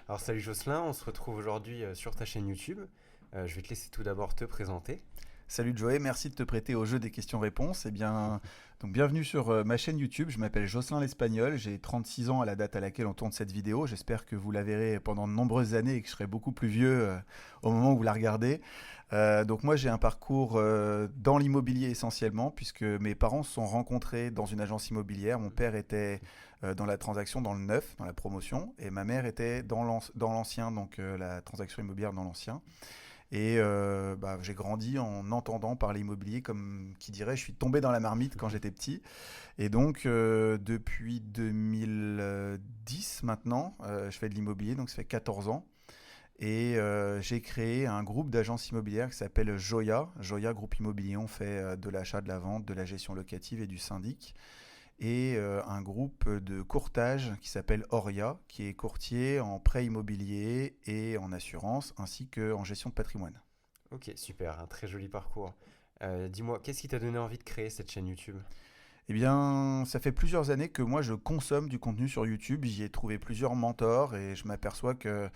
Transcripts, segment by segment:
Alors salut Jocelyn, on se retrouve aujourd'hui sur ta chaîne YouTube. Je vais te laisser tout d'abord te présenter. Salut Joey, merci de te prêter au jeu des questions-réponses. Donc bienvenue sur ma chaîne YouTube. Je m'appelle Jocelyn l'Espagnol, j'ai 36 ans à la date à laquelle on tourne cette vidéo. J'espère que vous la verrez pendant de nombreuses années et que je serai beaucoup plus vieux au moment où vous la regardez. Donc moi j'ai un parcours dans l'immobilier essentiellement, puisque mes parents se sont rencontrés dans une agence immobilière. Mon père était dans la transaction, dans le neuf, dans la promotion, et ma mère était dans l'ancien, donc la transaction immobilière dans l'ancien. J'ai grandi en entendant parler immobilier, comme qui dirait, je suis tombé dans la marmite quand j'étais petit. Et donc, depuis 2010 maintenant, je fais de l'immobilier, donc ça fait 14 ans. J'ai créé un groupe d'agences immobilières qui s'appelle Joya. Joya Groupe Immobilier, on fait de l'achat, de la vente, de la gestion locative et du syndic. Un groupe de courtage qui s'appelle Oria, qui est courtier en prêt immobilier et en assurance, ainsi qu'en gestion de patrimoine. Ok, super, un très joli parcours. Dis-moi, qu'est-ce qui t'a donné envie de créer cette chaîne YouTube? Eh bien, ça fait plusieurs années que moi je consomme du contenu sur YouTube. J'y ai trouvé plusieurs mentors et je m'aperçois que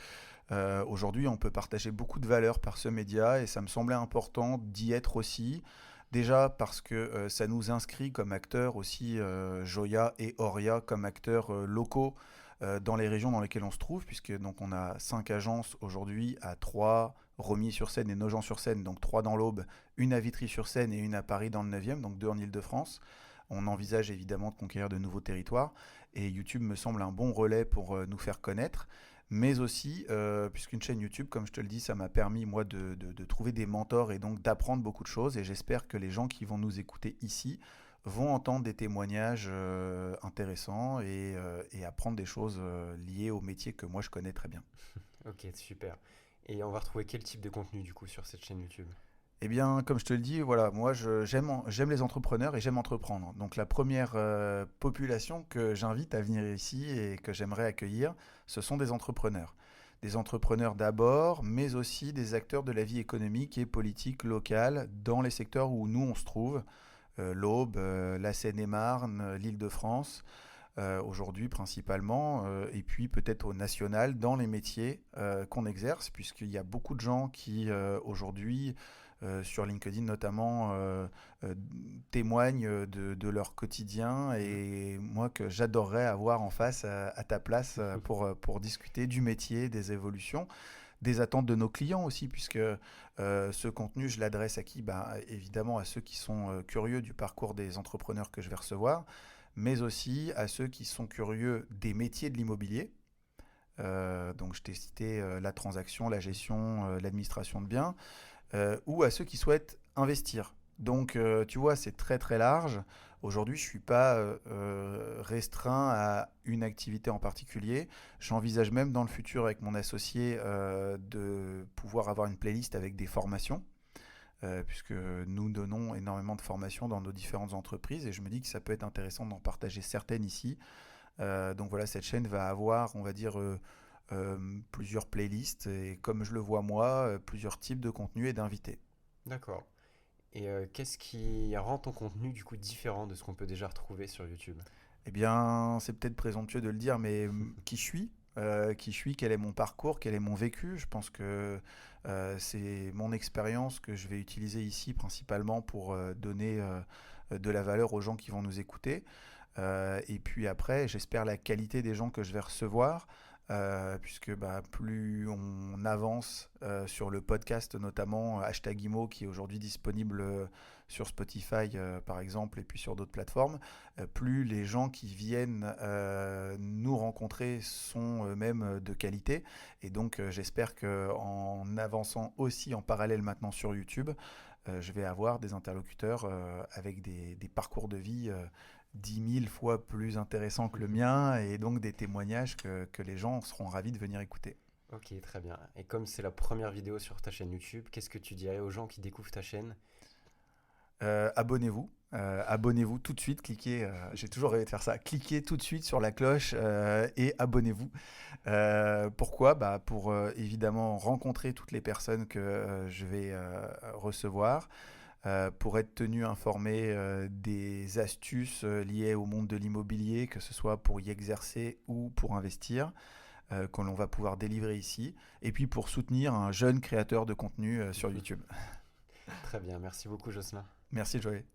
aujourd'hui on peut partager beaucoup de valeur par ce média et ça me semblait important d'y être aussi. Déjà parce que ça nous inscrit comme acteurs aussi, Joya et Oria, comme acteurs locaux dans les régions dans lesquelles on se trouve, puisque donc on a 5 agences aujourd'hui à 3, Romilly-sur-Seine et Nogent-sur-Seine, donc 3 dans l'Aube, une à Vitry-sur-Seine et une à Paris dans le 9e, donc 2 en Île-de-France. On envisage évidemment de conquérir de nouveaux territoires et YouTube me semble un bon relais pour nous faire connaître. Mais aussi, puisqu'une chaîne YouTube, comme je te le dis, ça m'a permis moi de trouver des mentors et donc d'apprendre beaucoup de choses. Et j'espère que les gens qui vont nous écouter ici vont entendre des témoignages intéressants et apprendre des choses liées au métier que moi je connais très bien. Ok, super. Et on va retrouver quel type de contenu du coup sur cette chaîne YouTube? Eh bien, comme je te le dis, voilà, moi j'aime les entrepreneurs et j'aime entreprendre. Donc la première population que j'invite à venir ici et que j'aimerais accueillir, ce sont des entrepreneurs. Des entrepreneurs d'abord, mais aussi des acteurs de la vie économique et politique locale dans les secteurs où nous on se trouve, l'Aube, la Seine-et-Marne, l'Île-de-France, aujourd'hui principalement, et puis peut-être au national dans les métiers qu'on exerce, puisqu'il y a beaucoup de gens qui aujourd'hui sur LinkedIn notamment, euh, témoignent de leur quotidien Mhm. et moi que j'adorerais avoir en face à ta place pour discuter du métier, des évolutions, des attentes de nos clients aussi, puisque ce contenu, je l'adresse à qui? Bah, évidemment à ceux qui sont curieux du parcours des entrepreneurs que je vais recevoir, mais aussi à ceux qui sont curieux des métiers de l'immobilier. Donc je t'ai cité la transaction, la gestion, l'administration de biens, ou à ceux qui souhaitent investir. Donc, tu vois, c'est très très large. Aujourd'hui, je ne suis pas restreint à une activité en particulier. J'envisage même dans le futur avec mon associé de pouvoir avoir une playlist avec des formations, puisque nous donnons énormément de formations dans nos différentes entreprises et je me dis que ça peut être intéressant d'en partager certaines ici. Donc voilà, cette chaîne va avoir, on va dire, plusieurs playlists et comme je le vois moi, plusieurs types de contenus et d'invités. D'accord. Et qu'est-ce qui rend ton contenu du coup différent de ce qu'on peut déjà retrouver sur YouTube? Eh bien, c'est peut-être présomptueux de le dire, mais qui je suis, quel est mon parcours, quel est mon vécu. Je pense que c'est mon expérience que je vais utiliser ici principalement pour donner de la valeur aux gens qui vont nous écouter. Et puis après, j'espère la qualité des gens que je vais recevoir, puisque bah, plus on avance sur le podcast, notamment Hashtag Imo, qui est aujourd'hui disponible sur Spotify par exemple, et puis sur d'autres plateformes, plus les gens qui viennent nous rencontrer sont eux-mêmes de qualité. Et donc j'espère qu'en avançant aussi en parallèle maintenant sur YouTube, je vais avoir des interlocuteurs avec des parcours de vie 10 000 fois plus intéressants que le mien et donc des témoignages que les gens seront ravis de venir écouter. Ok, très bien. Et comme c'est la première vidéo sur ta chaîne YouTube, qu'est-ce que tu dirais aux gens qui découvrent ta chaîne? Abonnez-vous. Abonnez-vous tout de suite, cliquez, j'ai toujours rêvé de faire ça, cliquez tout de suite sur la cloche et abonnez-vous. Pourquoi? Bah, pour évidemment rencontrer toutes les personnes que je vais recevoir, pour être tenu informé des astuces liées au monde de l'immobilier, que ce soit pour y exercer ou pour investir. que l'on va pouvoir délivrer ici, et puis pour soutenir un jeune créateur de contenu sur YouTube. Très bien, merci beaucoup Jocelyn. Merci Joël.